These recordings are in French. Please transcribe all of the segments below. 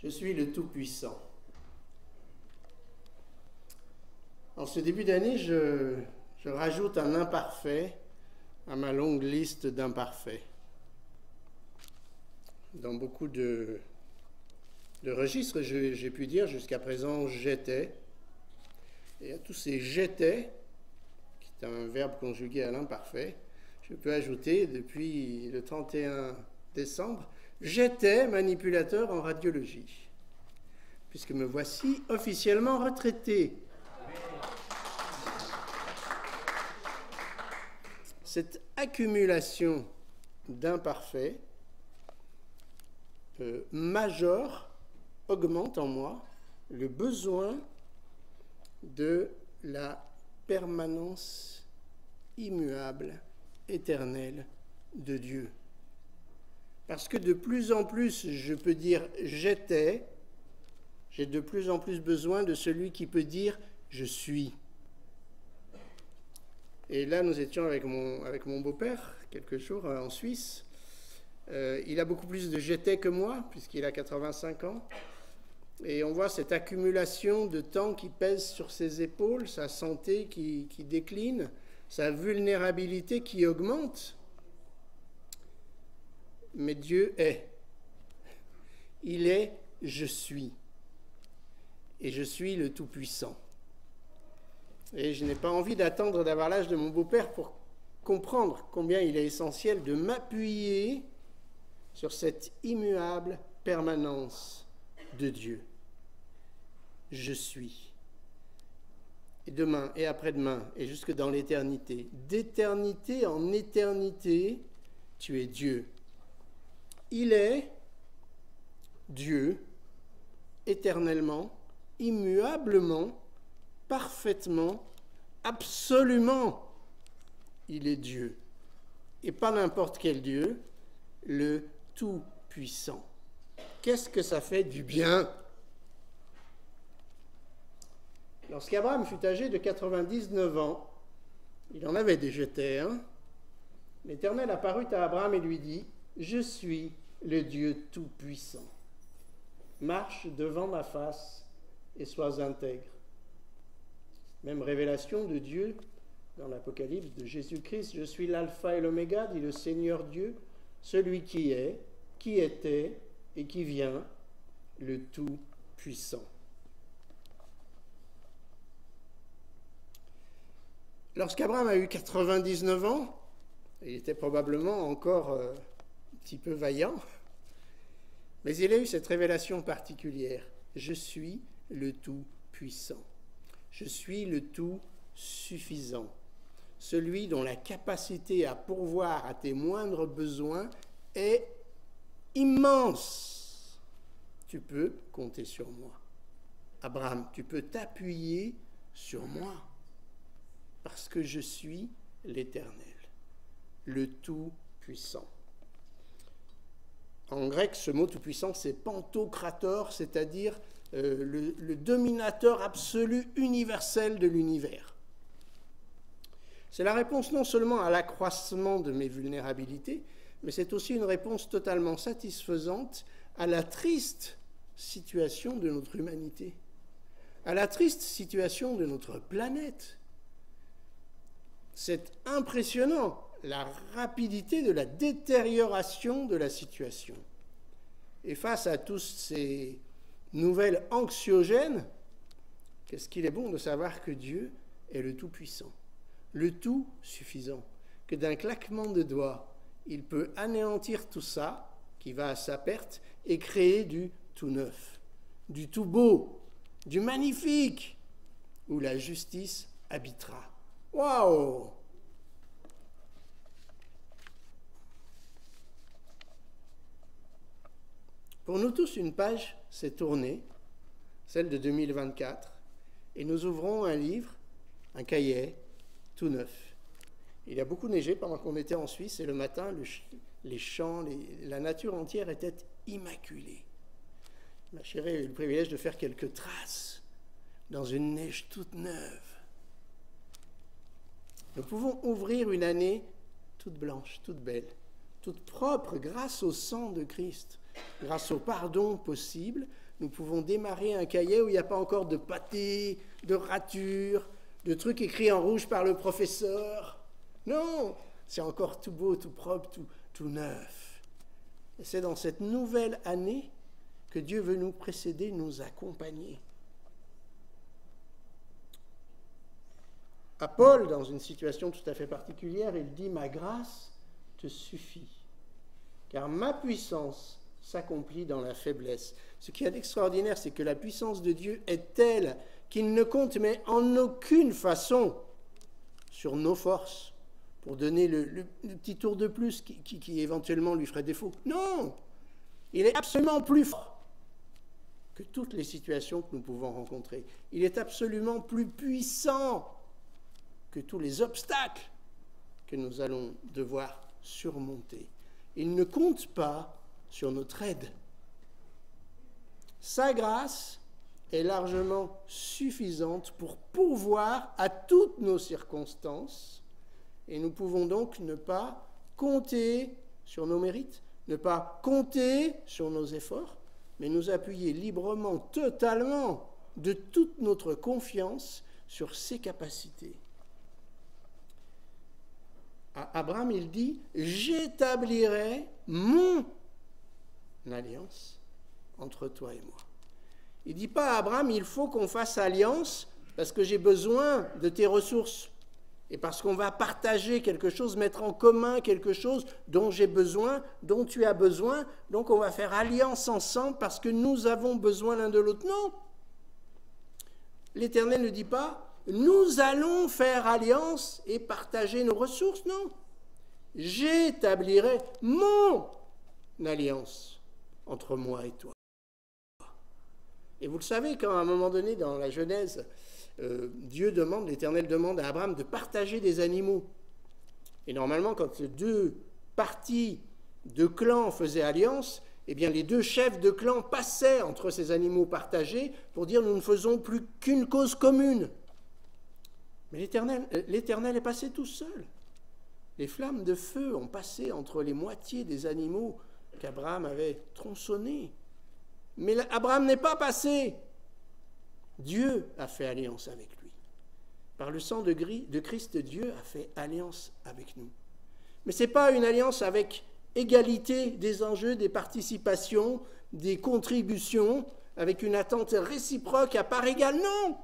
Je suis le Tout-Puissant. En ce début d'année, je rajoute un imparfait à ma longue liste d'imparfaits. Dans beaucoup de registres, j'ai pu dire jusqu'à présent « j'étais ». Et à tous ces « j'étais », qui est un verbe conjugué à l'imparfait, je peux ajouter depuis le 31 décembre « j'étais manipulateur en radiologie », puisque me voici officiellement retraité. Cette accumulation d'imparfaits majore, augmente en moi le besoin de la permanence immuable, éternelle de Dieu. Parce que de plus en plus, je peux dire « j'étais », j'ai de plus en plus besoin de celui qui peut dire « je suis ». Et là, nous étions avec mon beau-père, quelques jours en Suisse. Il a beaucoup plus de « j'étais » que moi, puisqu'il a 85 ans. Et on voit cette accumulation de temps qui pèse sur ses épaules, sa santé qui décline, sa vulnérabilité qui augmente. Mais Dieu est. Il est « je suis ». Et je suis le Tout-Puissant. Et je n'ai pas envie d'attendre d'avoir l'âge de mon beau-père pour comprendre combien il est essentiel de m'appuyer sur cette immuable permanence de Dieu. Je suis. Et demain, et après-demain, et jusque dans l'éternité, d'éternité en éternité, tu es Dieu. Il est Dieu, éternellement, immuablement, parfaitement, absolument, il est Dieu. Et pas n'importe quel Dieu, le Tout-Puissant. Qu'est-ce que ça fait du bien? Lorsqu'Abraham fut âgé de 99 ans, il en avait déjà été, l'Éternel apparut à Abraham et lui dit « Je suis le Dieu Tout-Puissant. Marche devant ma face et sois intègre. » Même révélation de Dieu dans l'Apocalypse de Jésus-Christ. « Je suis l'alpha et l'oméga, dit le Seigneur Dieu, celui qui est, qui était et qui vient, le Tout-Puissant. » Lorsqu'Abraham a eu 99 ans, il était probablement encore un petit peu vaillant, mais il a eu cette révélation particulière. Je suis le Tout-Puissant. Je suis le Tout-Suffisant. Celui dont la capacité à pourvoir à tes moindres besoins est immense. Tu peux compter sur moi. Abraham, tu peux t'appuyer sur moi. Parce que je suis l'Éternel, le Tout-Puissant. En grec, ce mot Tout-Puissant, c'est pantokrator, c'est-à-dire le dominateur absolu universel de l'univers. C'est la réponse non seulement à l'accroissement de mes vulnérabilités, mais c'est aussi une réponse totalement satisfaisante à la triste situation de notre humanité, à la triste situation de notre planète. C'est impressionnant, la rapidité de la détérioration de la situation. Et face à tous ces nouvelles anxiogènes, qu'est-ce qu'il est bon de savoir que Dieu est le Tout-Puissant, le Tout-Suffisant, que d'un claquement de doigts, il peut anéantir tout ça qui va à sa perte et créer du tout neuf, du tout beau, du magnifique, où la justice habitera. Waouh! Pour nous tous, une page s'est tournée, celle de 2024, et nous ouvrons un livre, un cahier, tout neuf. Il a beaucoup neigé pendant qu'on était en Suisse, et le matin, les champs, la nature entière était immaculée. Ma chérie a eu le privilège de faire quelques traces dans une neige toute neuve. Nous pouvons ouvrir une année toute blanche, toute belle, toute propre grâce au sang de Christ, grâce au pardon possible, nous pouvons démarrer un cahier où il n'y a pas encore de pâté, de ratures, de trucs écrits en rouge par le professeur. Non, c'est encore tout beau, tout propre, tout neuf. Et c'est dans cette nouvelle année que Dieu veut nous précéder, nous accompagner. À Paul, dans une situation tout à fait particulière, il dit « Ma grâce te suffit, car ma puissance s'accomplit dans la faiblesse. » Ce qui est extraordinaire, c'est que la puissance de Dieu est telle qu'il ne compte mais en aucune façon sur nos forces pour donner le petit tour de plus qui éventuellement lui ferait défaut. Non, il est absolument plus fort que toutes les situations que nous pouvons rencontrer. Il est absolument plus puissant que tous les obstacles que nous allons devoir surmonter. Il ne compte pas sur notre aide. Sa grâce est largement suffisante pour pourvoir à toutes nos circonstances et nous pouvons donc ne pas compter sur nos mérites, ne pas compter sur nos efforts, mais nous appuyer librement, totalement, de toute notre confiance sur ses capacités. À Abraham, il dit « J'établirai mon alliance entre toi et moi. » Il ne dit pas à Abraham « Il faut qu'on fasse alliance parce que j'ai besoin de tes ressources et parce qu'on va partager quelque chose, mettre en commun quelque chose dont j'ai besoin, dont tu as besoin, donc on va faire alliance ensemble parce que nous avons besoin l'un de l'autre. » Non. L'Éternel ne dit pas nous allons faire alliance et partager nos ressources, non. J'établirai mon alliance entre moi et toi. Et vous le savez, quand à un moment donné, dans la Genèse, l'Éternel demande à Abraham de partager des animaux. Et normalement, quand deux parties de clans faisaient alliance, eh bien les deux chefs de clan passaient entre ces animaux partagés pour dire nous ne faisons plus qu'une cause commune. Mais l'Éternel est passé tout seul. Les flammes de feu ont passé entre les moitiés des animaux qu'Abraham avait tronçonnés. Mais Abraham n'est pas passé. Dieu a fait alliance avec lui. Par le sang de Christ, Dieu a fait alliance avec nous. Mais ce n'est pas une alliance avec égalité des enjeux, des participations, des contributions, avec une attente réciproque à part égale. Non!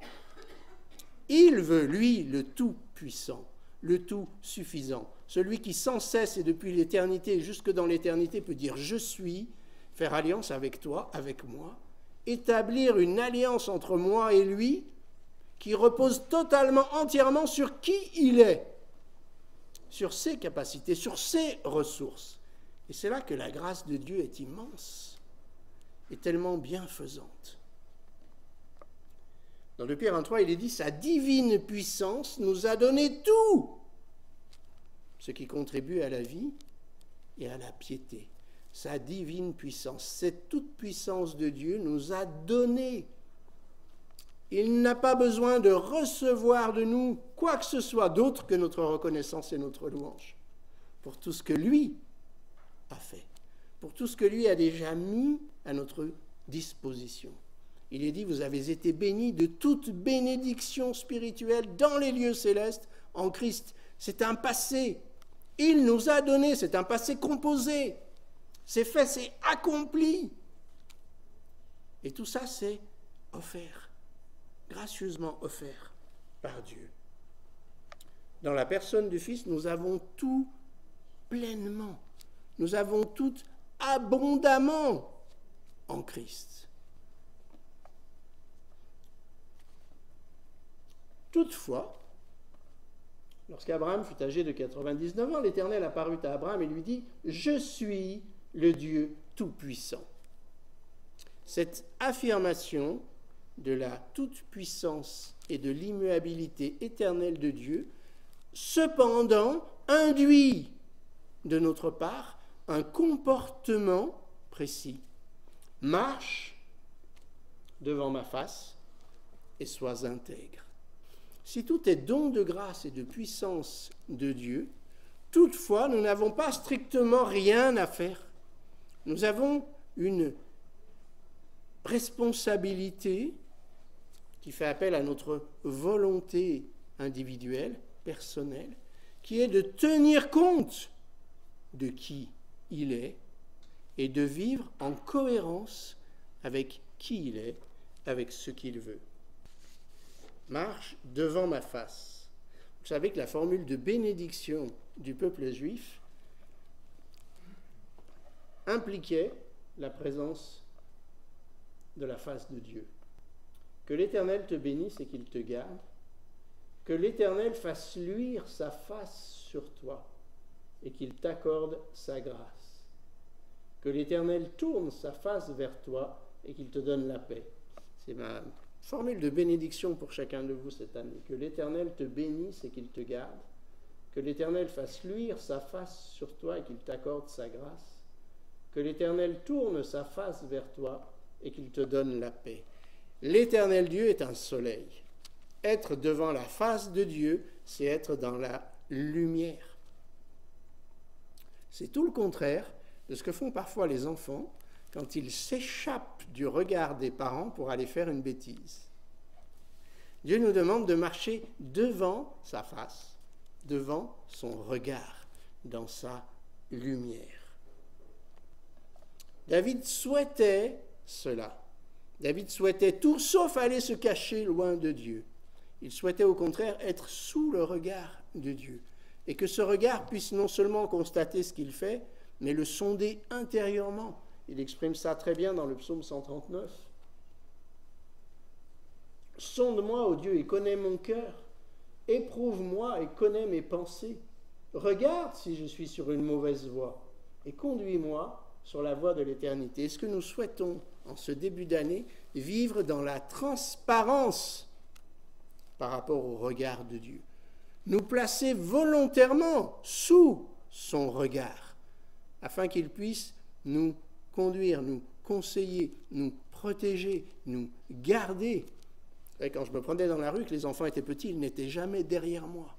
Il veut, lui, le tout-puissant, le tout-suffisant, celui qui sans cesse et depuis l'éternité, jusque dans l'éternité, peut dire « je suis », faire alliance avec toi, avec moi, établir une alliance entre moi et lui qui repose totalement, entièrement sur qui il est, sur ses capacités, sur ses ressources. Et c'est là que la grâce de Dieu est immense et tellement bienfaisante. Dans 2 Pierre 1,3, il est dit « Sa divine puissance nous a donné tout ce qui contribue à la vie et à la piété. » Sa divine puissance, cette toute puissance de Dieu nous a donné. Il n'a pas besoin de recevoir de nous quoi que ce soit d'autre que notre reconnaissance et notre louange pour tout ce que lui a fait, pour tout ce que lui a déjà mis à notre disposition. Il est dit, vous avez été bénis de toute bénédiction spirituelle dans les lieux célestes en Christ. C'est un passé. Il nous a donné, c'est un passé composé. C'est fait, c'est accompli. Et tout ça, c'est offert, gracieusement offert par Dieu. Dans la personne du Fils, nous avons tout pleinement. Nous avons tout abondamment en Christ. Toutefois, lorsqu'Abraham fut âgé de 99 ans, l'Éternel apparut à Abraham et lui dit « Je suis le Dieu Tout-Puissant ». Cette affirmation de la toute-puissance et de l'immuabilité éternelle de Dieu, cependant, induit de notre part un comportement précis. Marche devant ma face et sois intègre. Si tout est don de grâce et de puissance de Dieu, toutefois, nous n'avons pas strictement rien à faire. Nous avons une responsabilité qui fait appel à notre volonté individuelle, personnelle, qui est de tenir compte de qui il est et de vivre en cohérence avec qui il est, avec ce qu'il veut. Marche devant ma face. Vous savez que la formule de bénédiction du peuple juif impliquait la présence de la face de Dieu. Que l'Éternel te bénisse et qu'il te garde, que l'Éternel fasse luire sa face sur toi et qu'il t'accorde sa grâce. Que l'Éternel tourne sa face vers toi et qu'il te donne la paix. C'est ma formule de bénédiction pour chacun de vous cette année. Que l'Éternel te bénisse et qu'il te garde. Que l'Éternel fasse luire sa face sur toi et qu'il t'accorde sa grâce. Que l'Éternel tourne sa face vers toi et qu'il te donne la paix. L'Éternel Dieu est un soleil. Être devant la face de Dieu, c'est être dans la lumière. C'est tout le contraire de ce que font parfois les enfants quand ils s'échappent du regard des parents pour aller faire une bêtise. Dieu nous demande de marcher devant sa face, devant son regard, dans sa lumière. David souhaitait cela. David souhaitait tout sauf aller se cacher loin de Dieu. Il souhaitait au contraire être sous le regard de Dieu et que ce regard puisse non seulement constater ce qu'il fait, mais le sonder intérieurement. Il exprime ça très bien dans le psaume 139. « Sonde-moi, ô Dieu, et connais mon cœur. Éprouve-moi et connais mes pensées. Regarde si je suis sur une mauvaise voie et conduis-moi sur la voie de l'éternité. » Est-ce que nous souhaitons, en ce début d'année, vivre dans la transparence par rapport au regard de Dieu? Nous placer volontairement sous son regard, afin qu'il puisse nous conduire, nous conseiller, nous protéger, nous garder. Et quand je me prenais dans la rue, que les enfants étaient petits, ils n'étaient jamais derrière moi.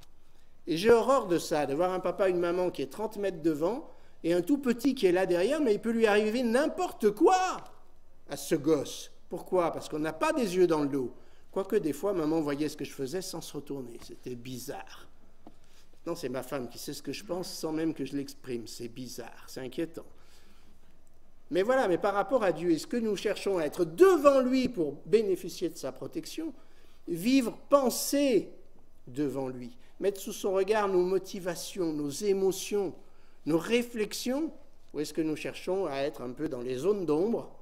Et j'ai horreur de ça, de voir un papa, une maman qui est 30 mètres devant, et un tout petit qui est là derrière, mais il peut lui arriver n'importe quoi à ce gosse. Pourquoi? Parce qu'on n'a pas des yeux dans le dos. Quoique des fois, maman voyait ce que je faisais sans se retourner. C'était bizarre. Non, c'est ma femme qui sait ce que je pense sans même que je l'exprime. C'est bizarre, c'est inquiétant. Mais voilà, mais par rapport à Dieu, est-ce que nous cherchons à être devant lui pour bénéficier de sa protection, vivre, penser devant lui, mettre sous son regard nos motivations, nos émotions, nos réflexions, ou est-ce que nous cherchons à être un peu dans les zones d'ombre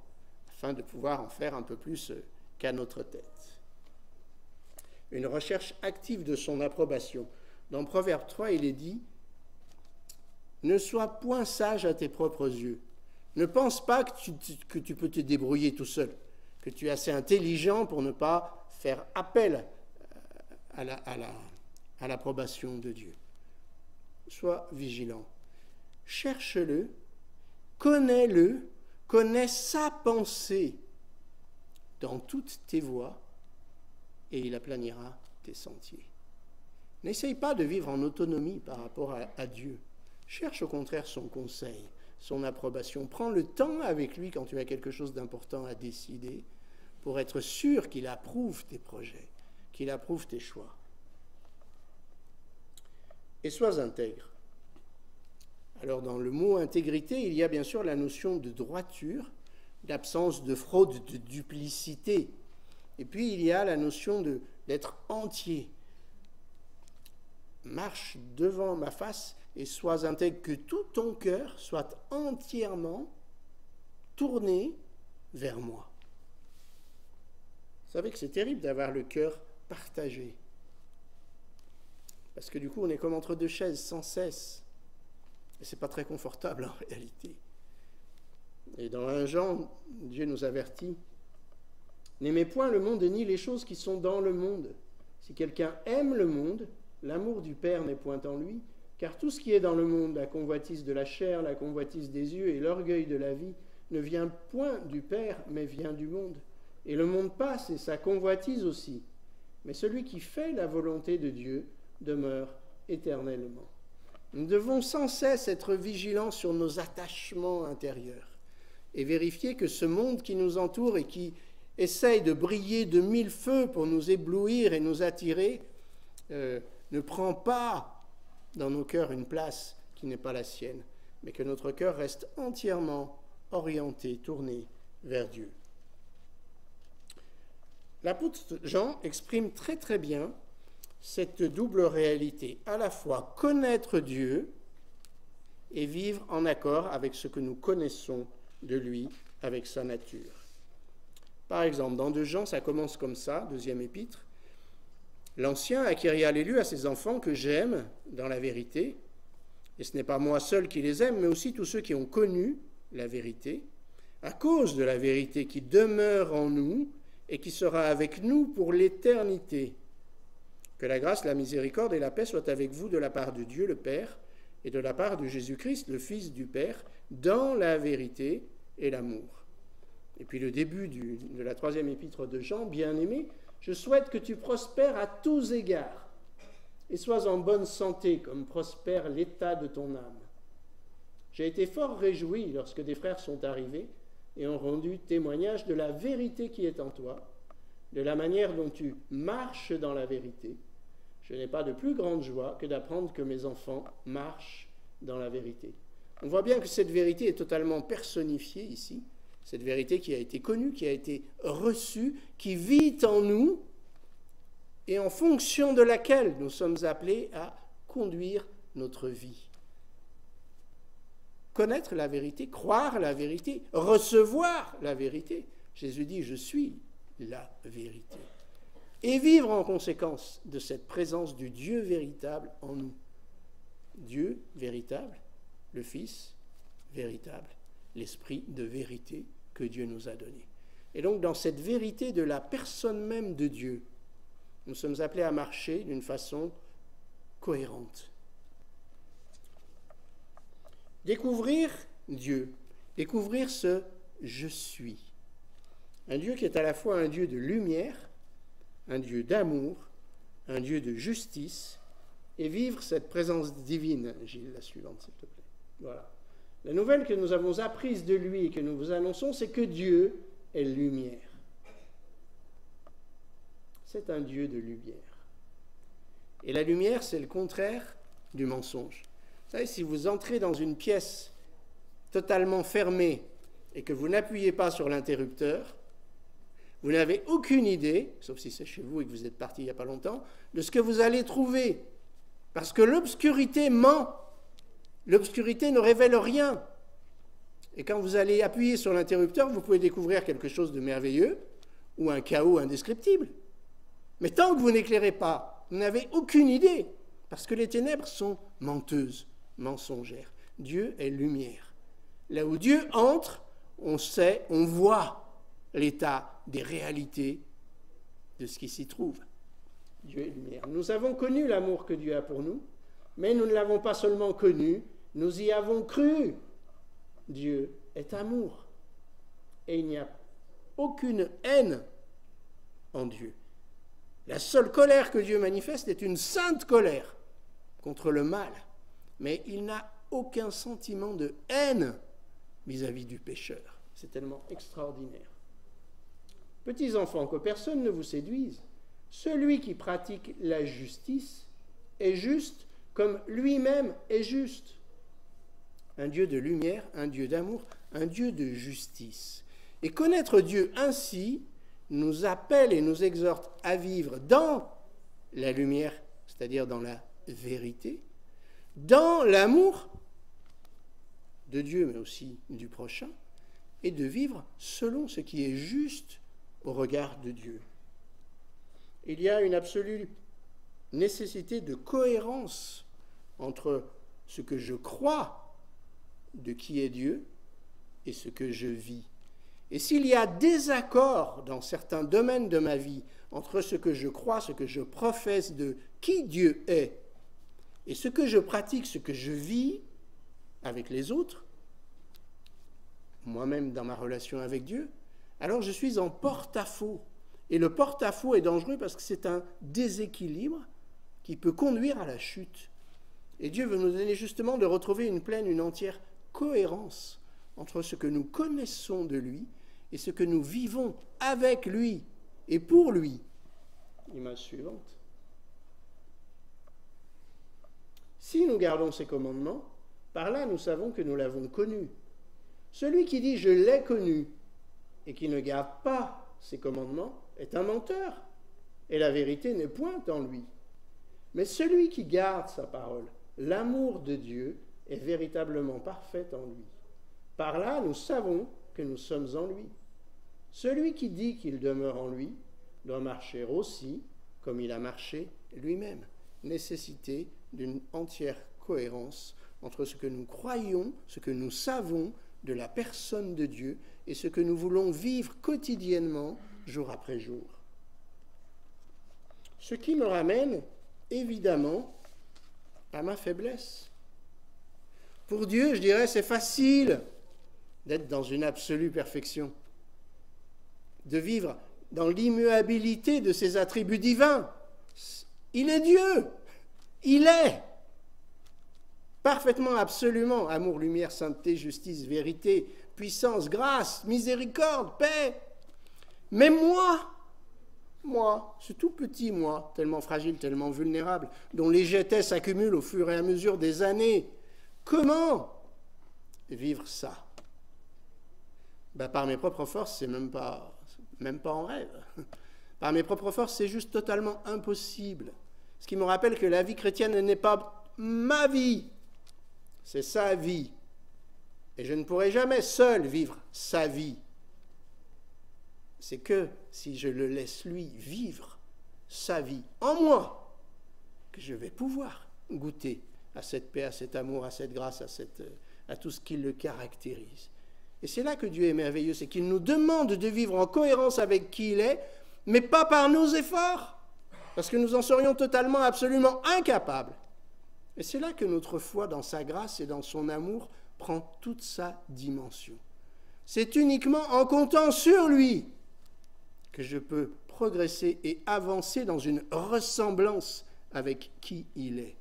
afin de pouvoir en faire un peu plus qu'à notre tête? Une recherche active de son approbation. Dans Proverbe 3, il est dit « Ne sois point sage à tes propres yeux. Ne pense pas que tu peux te débrouiller tout seul, que tu es assez intelligent pour ne pas faire appel à l'approbation de Dieu. Sois vigilant. Cherche-le, connais-le, connais sa pensée dans toutes tes voies, et il aplanira tes sentiers. » N'essaye pas de vivre en autonomie par rapport à Dieu. Cherche au contraire son conseil, son approbation. Prends le temps avec lui quand tu as quelque chose d'important à décider pour être sûr qu'il approuve tes projets, qu'il approuve tes choix. Et sois intègre. Alors dans le mot intégrité, il y a bien sûr la notion de droiture, d'absence de fraude, de duplicité. Et puis il y a la notion d'être entier. Marche devant ma face et sois intègre, que tout ton cœur soit entièrement tourné vers moi. Vous savez que c'est terrible d'avoir le cœur partagé. Parce que du coup, on est comme entre deux chaises sans cesse. Et ce n'est pas très confortable en réalité. Et dans 1 Jean, Dieu nous avertit « N'aimez point le monde ni les choses qui sont dans le monde. Si quelqu'un aime le monde, l'amour du Père n'est point en lui, car tout ce qui est dans le monde, la convoitise de la chair, la convoitise des yeux et l'orgueil de la vie, ne vient point du Père, mais vient du monde. Et le monde passe et sa convoitise aussi. Mais celui qui fait la volonté de Dieu demeure éternellement. » Nous devons sans cesse être vigilants sur nos attachements intérieurs et vérifier que ce monde qui nous entoure et qui essaye de briller de mille feux pour nous éblouir et nous attirer, ne prend pas dans nos cœurs une place qui n'est pas la sienne, mais que notre cœur reste entièrement orienté, tourné vers Dieu. L'apôtre Jean exprime très très bien cette double réalité, à la fois connaître Dieu et vivre en accord avec ce que nous connaissons de lui, avec sa nature. Par exemple, dans 2 Jean, ça commence comme ça, 2e épître. L'ancien a crié alléluia à ses enfants que j'aime dans la vérité, et ce n'est pas moi seul qui les aime, mais aussi tous ceux qui ont connu la vérité, à cause de la vérité qui demeure en nous et qui sera avec nous pour l'éternité. Que la grâce, la miséricorde et la paix soient avec vous de la part de Dieu le Père et de la part de Jésus-Christ, le Fils du Père, dans la vérité et l'amour. Et puis le début de la 3e épître de Jean, bien-aimé, je souhaite que tu prospères à tous égards et sois en bonne santé comme prospère l'état de ton âme. J'ai été fort réjoui lorsque des frères sont arrivés et ont rendu témoignage de la vérité qui est en toi, de la manière dont tu marches dans la vérité. Je n'ai pas de plus grande joie que d'apprendre que mes enfants marchent dans la vérité. On voit bien que cette vérité est totalement personnifiée ici, cette vérité qui a été connue, qui a été reçue, qui vit en nous et en fonction de laquelle nous sommes appelés à conduire notre vie. Connaître la vérité, croire la vérité, recevoir la vérité. Jésus dit « Je suis la vérité ». Et vivre en conséquence de cette présence du Dieu véritable en nous. Dieu véritable, le Fils véritable, l'Esprit de vérité que Dieu nous a donné. Et donc dans cette vérité de la personne même de Dieu, nous sommes appelés à marcher d'une façon cohérente. Découvrir Dieu, découvrir ce « je suis ». Un Dieu qui est à la fois un Dieu de lumière, un Dieu d'amour, un Dieu de justice, et vivre cette présence divine. Gilles, la suivante, s'il te plaît. Voilà. La nouvelle que nous avons apprise de lui et que nous vous annonçons, c'est que Dieu est lumière. C'est un Dieu de lumière. Et la lumière, c'est le contraire du mensonge. Vous savez, si vous entrez dans une pièce totalement fermée et que vous n'appuyez pas sur l'interrupteur, vous n'avez aucune idée, sauf si c'est chez vous et que vous êtes parti il n'y a pas longtemps, de ce que vous allez trouver. Parce que l'obscurité ment. L'obscurité ne révèle rien. Et quand vous allez appuyer sur l'interrupteur, vous pouvez découvrir quelque chose de merveilleux ou un chaos indescriptible. Mais tant que vous n'éclairez pas, vous n'avez aucune idée. Parce que les ténèbres sont menteuses, mensongères. Dieu est lumière. Là où Dieu entre, on sait, on voit l'état des réalités de ce qui s'y trouve. Dieu est lumière. Nous avons connu l'amour que Dieu a pour nous, mais nous ne l'avons pas seulement connu, nous y avons cru. Dieu est amour. Et il n'y a aucune haine en Dieu. La seule colère que Dieu manifeste est une sainte colère contre le mal. Mais il n'a aucun sentiment de haine vis-à-vis du pécheur. C'est tellement extraordinaire. Petits enfants, que personne ne vous séduise. Celui qui pratique la justice est juste comme lui-même est juste. Un Dieu de lumière, un Dieu d'amour, un Dieu de justice. Et connaître Dieu ainsi nous appelle et nous exhorte à vivre dans la lumière, c'est-à-dire dans la vérité, dans l'amour de Dieu, mais aussi du prochain, et de vivre selon ce qui est juste au regard de Dieu. Il y a une absolue nécessité de cohérence entre ce que je crois de qui est Dieu et ce que je vis. Et s'il y a désaccord dans certains domaines de ma vie entre ce que je crois, ce que je professe de qui Dieu est, et ce que je pratique, ce que je vis avec les autres, moi-même dans ma relation avec Dieu, alors je suis en porte-à-faux. Et le porte-à-faux est dangereux parce que c'est un déséquilibre qui peut conduire à la chute. Et Dieu veut nous donner justement de retrouver une pleine, une entière cohérence entre ce que nous connaissons de lui et ce que nous vivons avec lui et pour lui. Image suivante. Si nous gardons ses commandements, par là nous savons que nous l'avons connu. Celui qui dit « je l'ai connu » et qui ne garde pas ses commandements est un menteur, et la vérité n'est point en lui. Mais celui qui garde sa parole, l'amour de Dieu est véritablement parfait en lui. Par là, nous savons que nous sommes en lui. Celui qui dit qu'il demeure en lui doit marcher aussi comme il a marché lui-même. Nécessité d'une entière cohérence entre ce que nous croyons, ce que nous savons de la personne de Dieu et ce que nous voulons vivre quotidiennement, jour après jour. Ce qui me ramène, évidemment, à ma faiblesse. Pour Dieu, je dirais, c'est facile d'être dans une absolue perfection, de vivre dans l'immuabilité de ses attributs divins. Il est Dieu, il est parfaitement, absolument, amour, lumière, sainteté, justice, vérité, puissance, grâce, miséricorde, paix. Mais moi, ce tout petit moi, tellement fragile, tellement vulnérable, dont les jetés s'accumulent au fur et à mesure des années, comment vivre ça? Par mes propres forces, c'est même pas en rêve. Par mes propres forces, c'est juste totalement impossible. Ce qui me rappelle que la vie chrétienne n'est pas ma vie, c'est sa vie. Et je ne pourrai jamais seul vivre sa vie. C'est que si je le laisse lui vivre sa vie en moi, que je vais pouvoir goûter à cette paix, à cet amour, à cette grâce, à tout ce qui le caractérise. Et c'est là que Dieu est merveilleux, c'est qu'il nous demande de vivre en cohérence avec qui il est, mais pas par nos efforts, parce que nous en serions totalement, absolument incapables. Et c'est là que notre foi dans sa grâce et dans son amour prend toute sa dimension. C'est uniquement en comptant sur lui que je peux progresser et avancer dans une ressemblance avec qui il est.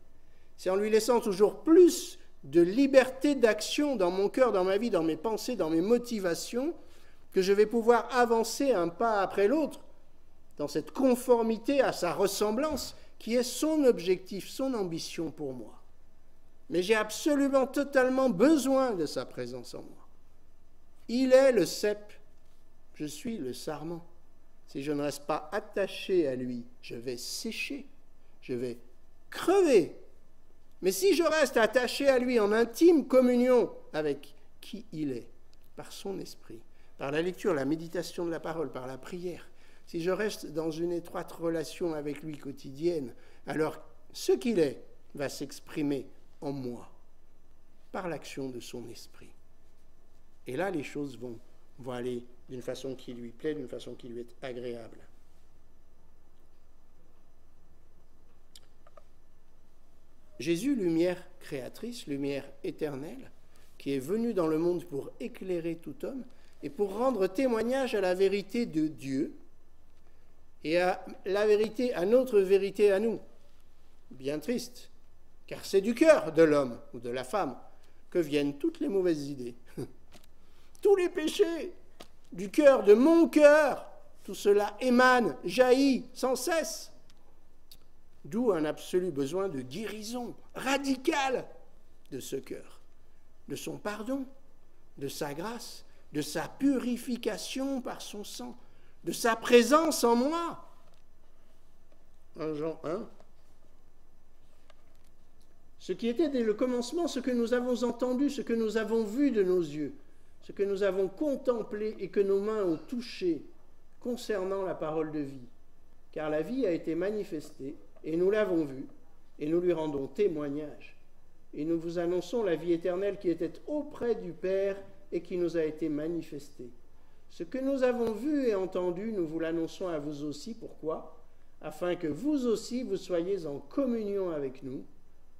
C'est en lui laissant toujours plus de liberté d'action dans mon cœur, dans ma vie, dans mes pensées, dans mes motivations, que je vais pouvoir avancer un pas après l'autre dans cette conformité à sa ressemblance qui est son objectif, son ambition pour moi. Mais j'ai absolument, totalement besoin de sa présence en moi. Il est le cep, je suis le sarment. Si je ne reste pas attaché à lui, je vais sécher, je vais crever. Mais si je reste attaché à lui en intime communion avec qui il est, par son esprit, par la lecture, la méditation de la parole, par la prière, si je reste dans une étroite relation avec lui quotidienne, alors ce qu'il est va s'exprimer en moi, par l'action de son esprit. Et là, les choses vont aller d'une façon qui lui plaît, d'une façon qui lui est agréable. Jésus, lumière créatrice, lumière éternelle, qui est venu dans le monde pour éclairer tout homme et pour rendre témoignage à la vérité de Dieu et à la vérité, à notre vérité à nous. Bien triste, car c'est du cœur de l'homme ou de la femme que viennent toutes les mauvaises idées. Tous les péchés du cœur, de mon cœur, tout cela émane, jaillit sans cesse. D'où un absolu besoin de guérison radicale de ce cœur, de son pardon, de sa grâce, de sa purification par son sang, de sa présence en moi. 1 Jean 1. Ce qui était dès le commencement, ce que nous avons entendu, ce que nous avons vu de nos yeux, ce que nous avons contemplé et que nos mains ont touché concernant la parole de vie. Car la vie a été manifestée, et nous l'avons vue, et nous lui rendons témoignage. Et nous vous annonçons la vie éternelle qui était auprès du Père et qui nous a été manifestée. Ce que nous avons vu et entendu, nous vous l'annonçons à vous aussi. Pourquoi ? Afin que vous aussi, vous soyez en communion avec nous.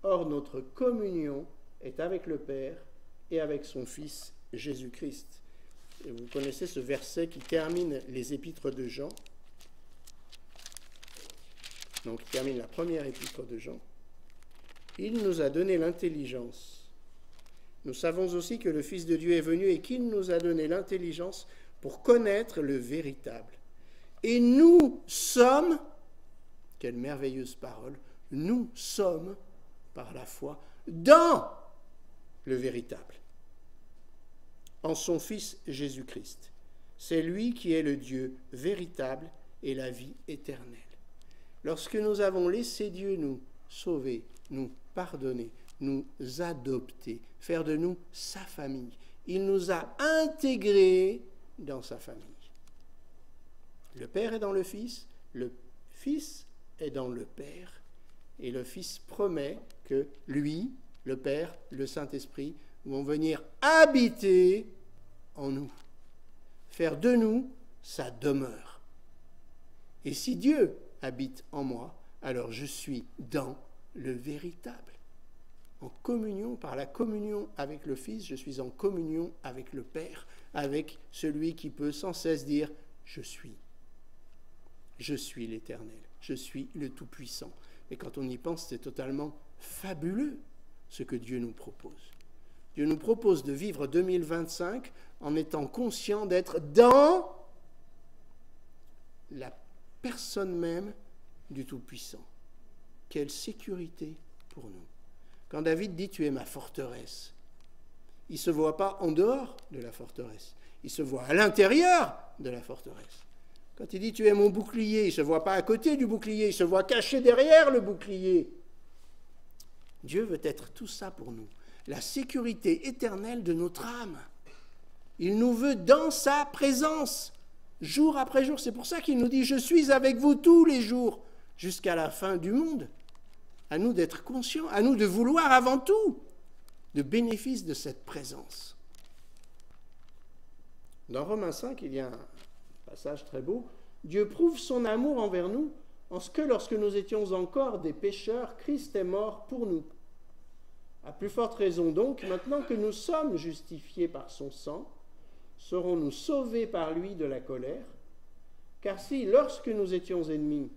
Or, notre communion est avec le Père et avec son Fils Jésus-Christ. Et vous connaissez ce verset qui termine les épîtres de Jean. Donc, il termine la première épître de Jean. Il nous a donné l'intelligence nous savons aussi que le Fils de Dieu est venu et qu'il nous a donné l'intelligence pour connaître le véritable. Et nous sommes, quelle merveilleuse parole, nous sommes, par la foi, dans le véritable, en son Fils Jésus-Christ. C'est lui qui est le Dieu véritable et la vie éternelle. Lorsque nous avons laissé Dieu nous sauver, nous pardonner, nous adopter, faire de nous sa famille, il nous a intégrés dans sa famille. Le Père est dans le Fils est dans le Père, et le Fils promet que lui, le Père, le Saint-Esprit, vont venir habiter en nous, faire de nous sa demeure. Et si Dieu habite en moi, alors je suis dans le véritable. En communion, par la communion avec le Fils, je suis en communion avec le Père, avec celui qui peut sans cesse dire « Je suis l'Éternel, je suis le Tout-Puissant ». Et quand on y pense, c'est totalement fabuleux ce que Dieu nous propose. Dieu nous propose de vivre 2025 en étant conscient d'être dans la personne même du Tout-Puissant. Quelle sécurité pour nous. Quand David dit « Tu es ma forteresse », il ne se voit pas en dehors de la forteresse, il se voit à l'intérieur de la forteresse. Quand il dit « Tu es mon bouclier », il ne se voit pas à côté du bouclier, il se voit caché derrière le bouclier. Dieu veut être tout ça pour nous, la sécurité éternelle de notre âme. Il nous veut dans sa présence, jour après jour. C'est pour ça qu'il nous dit « Je suis avec vous tous les jours, jusqu'à la fin du monde ». À nous d'être conscients, à nous de vouloir avant tout le bénéfice de cette présence. Dans Romains 5, il y a un passage très beau. Dieu prouve son amour envers nous en ce que lorsque nous étions encore des pécheurs, Christ est mort pour nous. À plus forte raison donc, maintenant que nous sommes justifiés par son sang, serons-nous sauvés par lui de la colère? Car si, lorsque nous étions ennemis,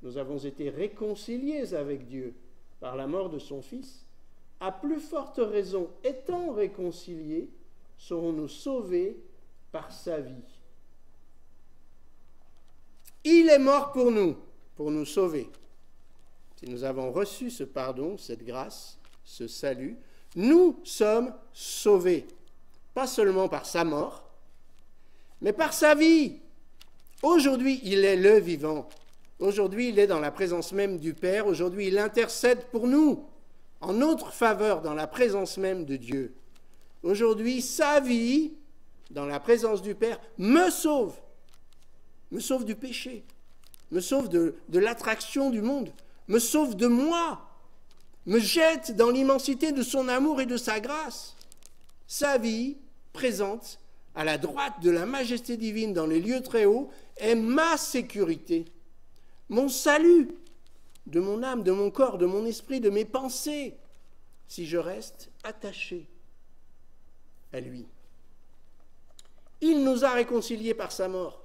nous avons été réconciliés avec Dieu par la mort de son Fils, à plus forte raison, étant réconciliés, serons-nous sauvés par sa vie. Il est mort pour nous sauver. Si nous avons reçu ce pardon, cette grâce, ce salut, nous sommes sauvés. Pas seulement par sa mort, mais par sa vie. Aujourd'hui, il est le vivant. Aujourd'hui, il est dans la présence même du Père. Aujourd'hui, il intercède pour nous, en notre faveur, dans la présence même de Dieu. Aujourd'hui, sa vie, dans la présence du Père, me sauve du péché, me sauve de l'attraction du monde, me sauve de moi, me jette dans l'immensité de son amour et de sa grâce. Sa vie, présente à la droite de la majesté divine dans les lieux très hauts, est ma sécurité. Mon salut de mon âme, de mon corps, de mon esprit, de mes pensées, si je reste attaché à lui. Il nous a réconciliés par sa mort,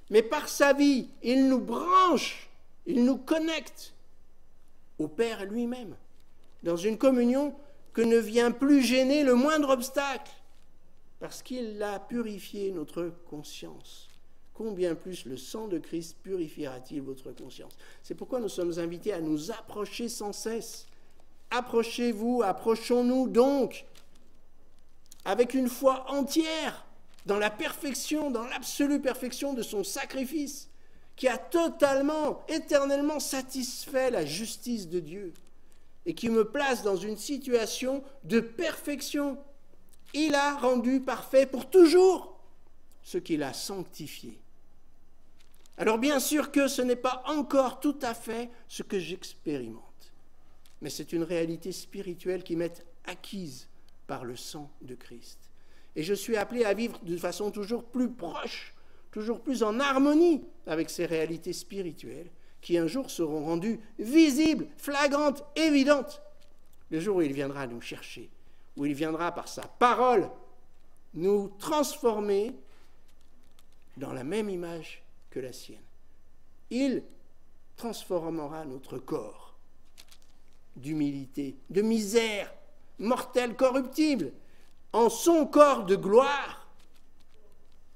mais par sa vie, il nous branche, il nous connecte au Père lui-même, dans une communion que ne vient plus gêner le moindre obstacle, parce qu'il a purifié notre conscience. Combien plus le sang de Christ purifiera-t-il votre conscience? C'est pourquoi nous sommes invités à nous approcher sans cesse. Approchez-vous, approchons-nous donc, avec une foi entière, dans la perfection, dans l'absolue perfection de son sacrifice, qui a totalement, éternellement satisfait la justice de Dieu, et qui me place dans une situation de perfection. Il a rendu parfait pour toujours ce qu'il a sanctifié. Alors bien sûr que ce n'est pas encore tout à fait ce que j'expérimente, mais c'est une réalité spirituelle qui m'est acquise par le sang de Christ. Et je suis appelé à vivre de façon toujours plus proche, toujours plus en harmonie avec ces réalités spirituelles qui un jour seront rendues visibles, flagrantes, évidentes. Le jour où il viendra nous chercher, où il viendra par sa parole nous transformer dans la même image que la sienne. Il transformera notre corps d'humilité, de misère, mortel, corruptible, en son corps de gloire,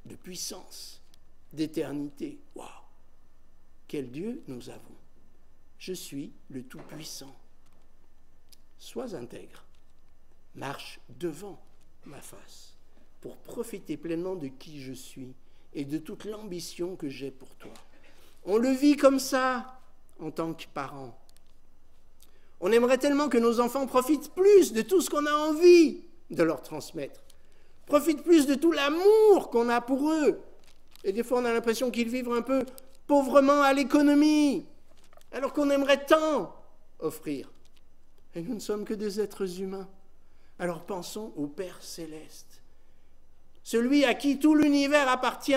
de puissance, d'éternité. Waouh! Quel Dieu nous avons! Je suis le Tout-Puissant. Sois intègre, marche devant ma face pour profiter pleinement de qui je suis et de toute l'ambition que j'ai pour toi. On le vit comme ça en tant que parents. On aimerait tellement que nos enfants profitent plus de tout ce qu'on a envie de leur transmettre, profitent plus de tout l'amour qu'on a pour eux. Et des fois, on a l'impression qu'ils vivent un peu pauvrement à l'économie, alors qu'on aimerait tant offrir. Et nous ne sommes que des êtres humains. Alors pensons au Père céleste, celui à qui tout l'univers appartient.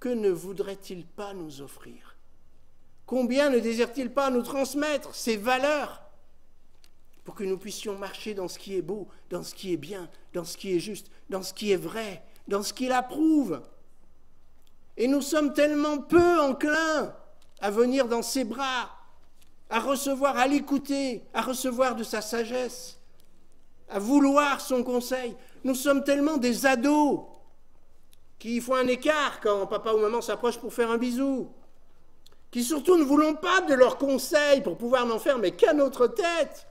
Que ne voudrait-il pas nous offrir? Combien ne désire-t-il pas nous transmettre ses valeurs pour que nous puissions marcher dans ce qui est beau, dans ce qui est bien, dans ce qui est juste, dans ce qui est vrai, dans ce qu'il approuve. Et nous sommes tellement peu enclins à venir dans ses bras, à recevoir, à l'écouter, à recevoir de sa sagesse, à vouloir son conseil. Nous sommes tellement des ados qui font un écart quand papa ou maman s'approche pour faire un bisou, qui surtout ne voulons pas de leurs conseils pour pouvoir n'en faire mais qu'à notre tête.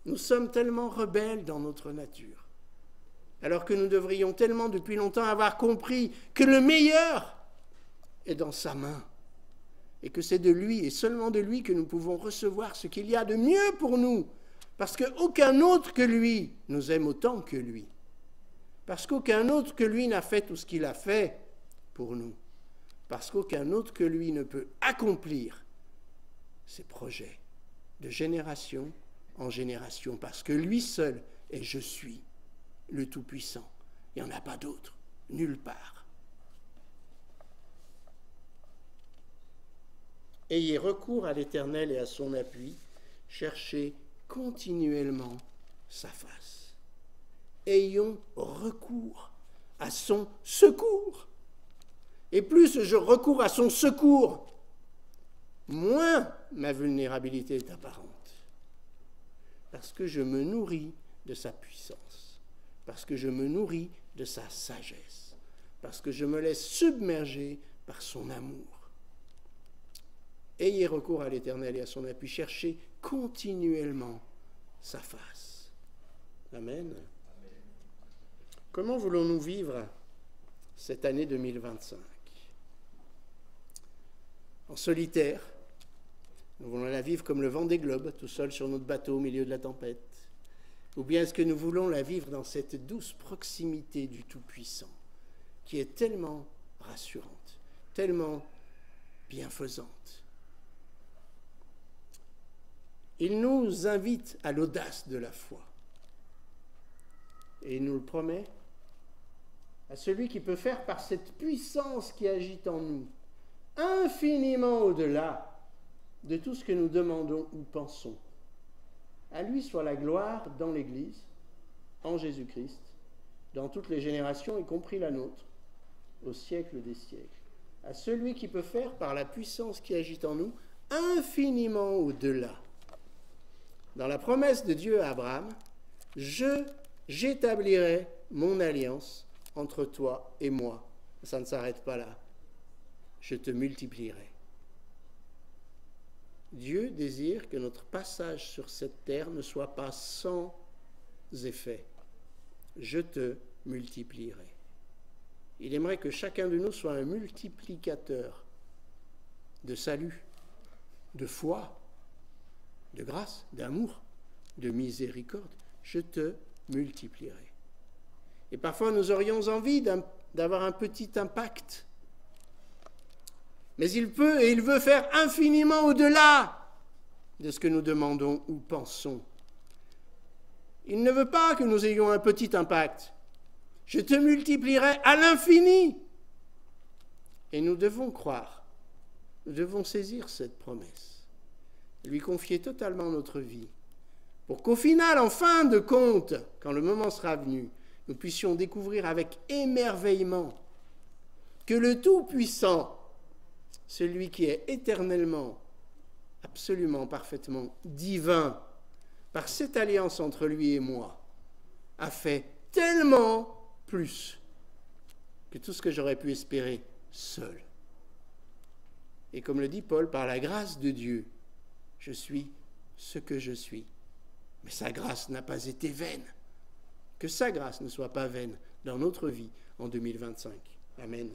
Nous sommes tellement rebelles dans notre nature, alors que nous devrions tellement depuis longtemps avoir compris que le meilleur est dans sa main, et que c'est de lui et seulement de lui que nous pouvons recevoir ce qu'il y a de mieux pour nous, parce qu'aucun autre que lui nous aime autant que lui, parce qu'aucun autre que lui n'a fait tout ce qu'il a fait pour nous, parce qu'aucun autre que lui ne peut accomplir ses projets de génération en génération, parce que lui seul est je suis, le Tout-Puissant. Il n'y en a pas d'autre, nulle part. Ayez recours à l'Éternel et à son appui, cherchez continuellement sa face. Ayons recours à son secours. Et plus je recours à son secours, moins ma vulnérabilité est apparente. Parce que je me nourris de sa puissance, parce que je me nourris de sa sagesse, parce que je me laisse submerger par son amour. Ayez recours à l'Éternel et à son appui, cherchez continuellement sa face. Amen. Comment voulons-nous vivre cette année 2025? En solitaire? Nous voulons la vivre comme le vent des globes, tout seul sur notre bateau au milieu de la tempête? Ou bien est-ce que nous voulons la vivre dans cette douce proximité du Tout-Puissant, qui est tellement rassurante, tellement bienfaisante? Il nous invite à l'audace de la foi. Et il nous le promet à celui qui peut faire par cette puissance qui agit en nous, infiniment au-delà de tout ce que nous demandons ou pensons. À lui soit la gloire dans l'Église, en Jésus-Christ, dans toutes les générations, y compris la nôtre, au siècle des siècles. À celui qui peut faire, par la puissance qui agit en nous, infiniment au-delà. Dans la promesse de Dieu à Abraham, j'établirai mon alliance entre toi et moi. Ça ne s'arrête pas là. Je te multiplierai. Dieu désire que notre passage sur cette terre ne soit pas sans effet. Je te multiplierai. Il aimerait que chacun de nous soit un multiplicateur de salut, de foi, de grâce, d'amour, de miséricorde. Je te multiplierai. Et parfois, nous aurions envie d'avoir un petit impact. Mais il peut et il veut faire infiniment au-delà de ce que nous demandons ou pensons. Il ne veut pas que nous ayons un petit impact. Je te multiplierai à l'infini. Et nous devons croire, nous devons saisir cette promesse, lui confier totalement notre vie, pour qu'au final, en fin de compte, quand le moment sera venu, nous puissions découvrir avec émerveillement que le Tout-Puissant, celui qui est éternellement, absolument, parfaitement divin, par cette alliance entre lui et moi, a fait tellement plus que tout ce que j'aurais pu espérer seul. Et comme le dit Paul, par la grâce de Dieu, je suis ce que je suis. Mais sa grâce n'a pas été vaine. Que sa grâce ne soit pas vaine dans notre vie en 2025. Amen.